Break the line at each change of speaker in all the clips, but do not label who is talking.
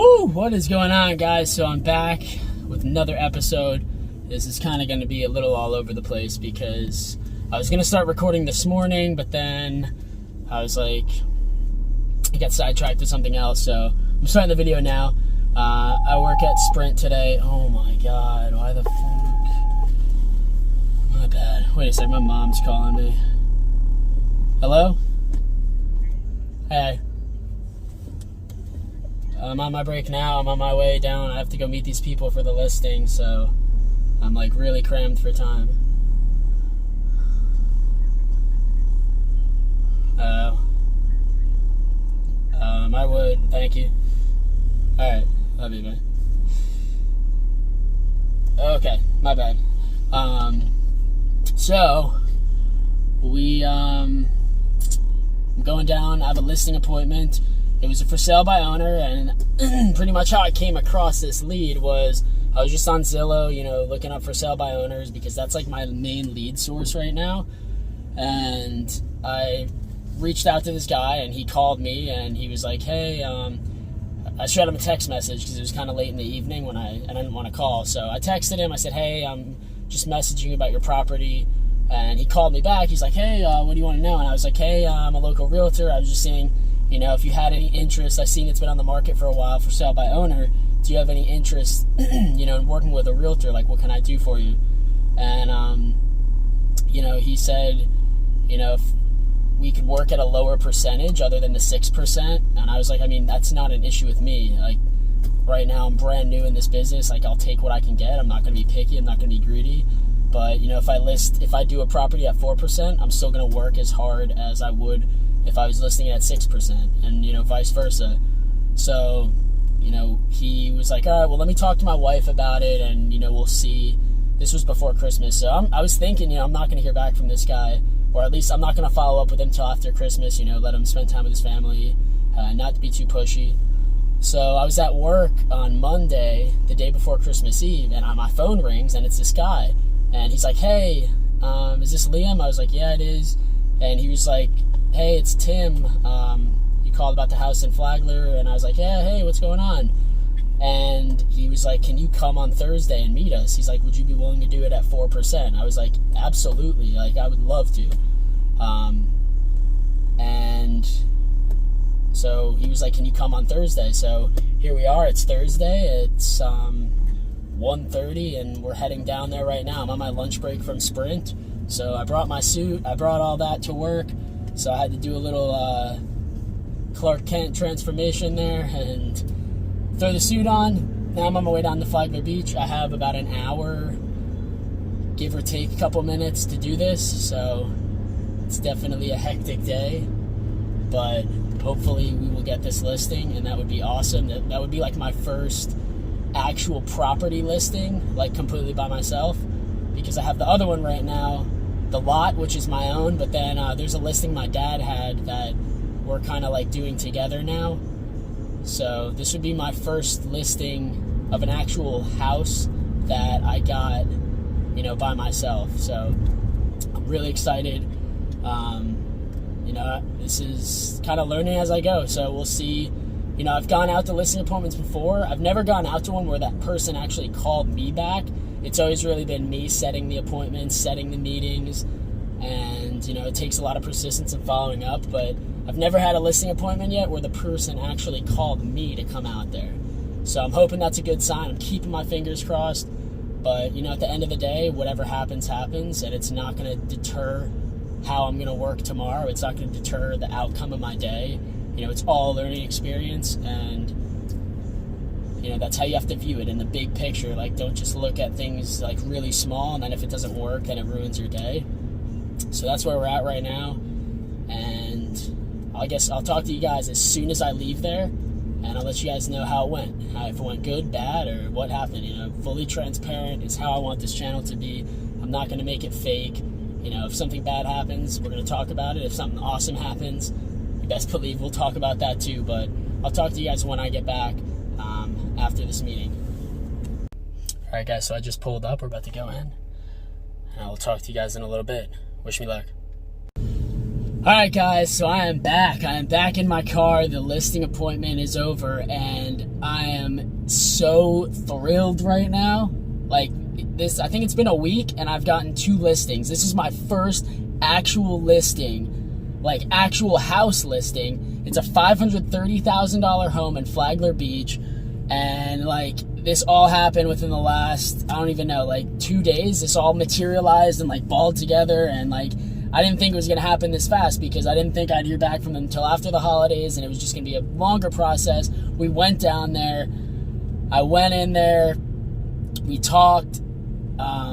Woo! What is going on, guys? So I'm back with another episode. This is kind of going to be a little all over the place because I was going to start recording this morning, but then I was like, I got sidetracked with something else, so I'm starting the video now. I work at Sprint today. Oh my god, why the fuck? My bad. Wait a second, my mom's calling me. Hello? Hey. I'm on my break now. I'm on my way down. I have to go meet these people for the listing, so I'm like really crammed for time. I would. Thank you. Alright. Love you, man. Okay. My bad. So, I'm going down. I have a listing appointment. It was a for sale by owner, and pretty much how I came across this lead was I was just on Zillow, looking up for sale by owners because that's like my main lead source right now. And I reached out to this guy, and he called me, and he was like, hey, I shot him a text message because it was kind of late in the evening and I didn't want to call. So I texted him. I said, hey, I'm just messaging about your property. And he called me back. He's like, hey, what do you want to know? And I was like, hey, I'm a local realtor. I was just seeing, if you had any interest. I've seen it's been on the market for a while for sale by owner. Do you have any interest, in working with a realtor? Like, what can I do for you? And, he said, if we could work at a lower percentage other than the 6%. And I was like, that's not an issue with me. Like, right now I'm brand new in this business. Like, I'll take what I can get. I'm not going to be picky. I'm not going to be greedy. But, if I do a property at 4%, I'm still going to work as hard as I would if I was listing it at 6%, and, vice versa. So, he was like, all right, well, let me talk to my wife about it, and, we'll see. This was before Christmas, so I was thinking, I'm not going to hear back from this guy, or at least I'm not going to follow up with him till after Christmas, let him spend time with his family, not to be too pushy. So I was at work on Monday, the day before Christmas Eve, and my phone rings, and it's this guy. And he's like, hey, is this Liam? I was like, yeah, it is. And he was like, hey, it's Tim. You called about the house in Flagler. And I was like, yeah, hey, what's going on? And he was like, can you come on Thursday and meet us? He's like, would you be willing to do it at 4%? I was like, absolutely. Like, I would love to. And so he was like, can you come on Thursday? So here we are. It's Thursday. It's 1:30, and we're heading down there right now. I'm on my lunch break from Sprint, so I brought my suit. I brought all that to work, so I had to do a little Clark Kent transformation there and throw the suit on. Now I'm on my way down to Flagler Beach. I have about an hour, give or take a couple minutes to do this, so it's definitely a hectic day, but hopefully we will get this listing, and that would be awesome. That would be like my first actual property listing, like completely by myself, because I have the other one right now, the lot, which is my own, but then there's a listing my dad had that we're kind of like doing together now. So this would be my first listing of an actual house that I got, by myself. So I'm really excited. This is kind of learning as I go, so we'll see. I've gone out to listing appointments before. I've never gone out to one where that person actually called me back. It's always really been me setting the appointments, setting the meetings, and, it takes a lot of persistence and following up, but I've never had a listing appointment yet where the person actually called me to come out there. So I'm hoping that's a good sign. I'm keeping my fingers crossed, but, at the end of the day, whatever happens, happens, and it's not going to deter how I'm going to work tomorrow. It's not going to deter the outcome of my day. It's all a learning experience, and, that's how you have to view it in the big picture. Like, don't just look at things, like, really small, and then if it doesn't work, then it ruins your day. So that's where we're at right now, and I guess I'll talk to you guys as soon as I leave there, and I'll let you guys know how it went. If it went good, bad, or what happened. Fully transparent is how I want this channel to be. I'm not going to make it fake. If something bad happens, we're going to talk about it. If something awesome happens, you best believe we'll talk about that too, but I'll talk to you guys when I get back after this meeting. Alright guys, so I just pulled up. We're about to go in, and I'll talk to you guys in a little bit. Wish me luck. Alright guys, so I am back. I am back in my car. The listing appointment is over and I am so thrilled right now. Like this, I think it's been a week and I've gotten 2 listings. This is my first actual listing, like actual house listing. It's a $530,000 home in Flagler Beach, and like this all happened within the last, I don't even know, like 2 days. This all materialized and like balled together, and like I didn't think it was going to happen this fast because I didn't think I'd hear back from them until after the holidays, and it was just going to be a longer process. We went down there. I went in there. We talked.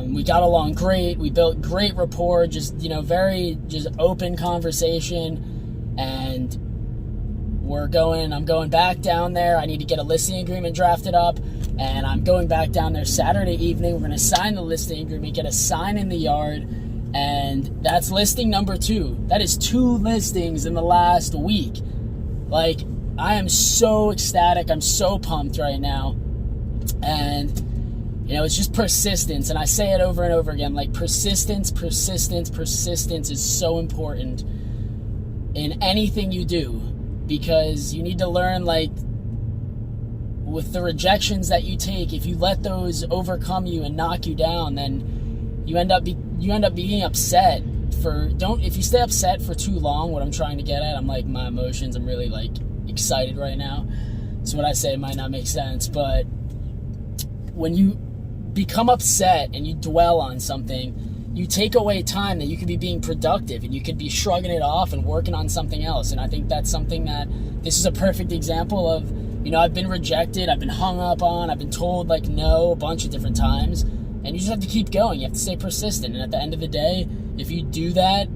We got along great. We built great rapport, just, you know, very just open conversation. And I'm going back down there. I need to get a listing agreement drafted up, and I'm going back down there Saturday evening. We're going to sign the listing agreement, get a sign in the yard. And that's listing number 2. That is 2 listings in the last week. Like, I am so ecstatic. I'm so pumped right now. And, you know, it's just persistence. And I say it over and over again. Like, persistence is so important in anything you do. Because you need to learn, like, with the rejections that you take, if you let those overcome you and knock you down, then you end up being upset if you stay upset for too long. What I'm trying to get at, I'm like, my emotions, I'm really like excited right now, so what I say might not make sense, but when you become upset and you dwell on something, you take away time that you could be being productive, and you could be shrugging it off and working on something else. And I think that's something that this is a perfect example of. You know, I've been rejected, I've been hung up on, I've been told like no a bunch of different times. And you just have to keep going. You have to stay persistent. And at the end of the day, if you do that,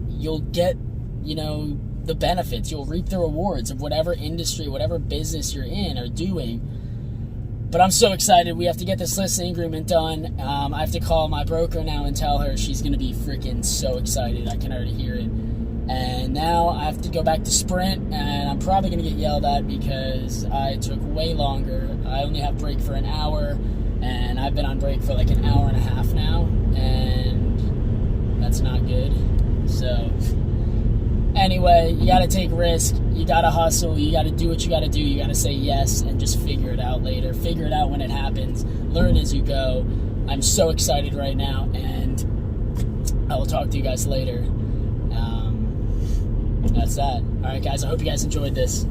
you'll get, you know, the benefits. You'll reap the rewards of whatever industry, whatever business you're in or doing. But I'm so excited. We have to get this listing agreement done. I have to call my broker now and tell her. She's going to be freaking so excited. I can already hear it. And now I have to go back to Sprint, and I'm probably going to get yelled at because I took way longer. I only have break for an hour. And I've been on break for like an hour and a half now, and that's not good. So anyway, you got to take risk. You got to hustle. You got to do what you got to do. You got to say yes and just figure it out later. Figure it out when it happens. Learn as you go. I'm so excited right now, and I will talk to you guys later. That's that. All right, guys, I hope you guys enjoyed this.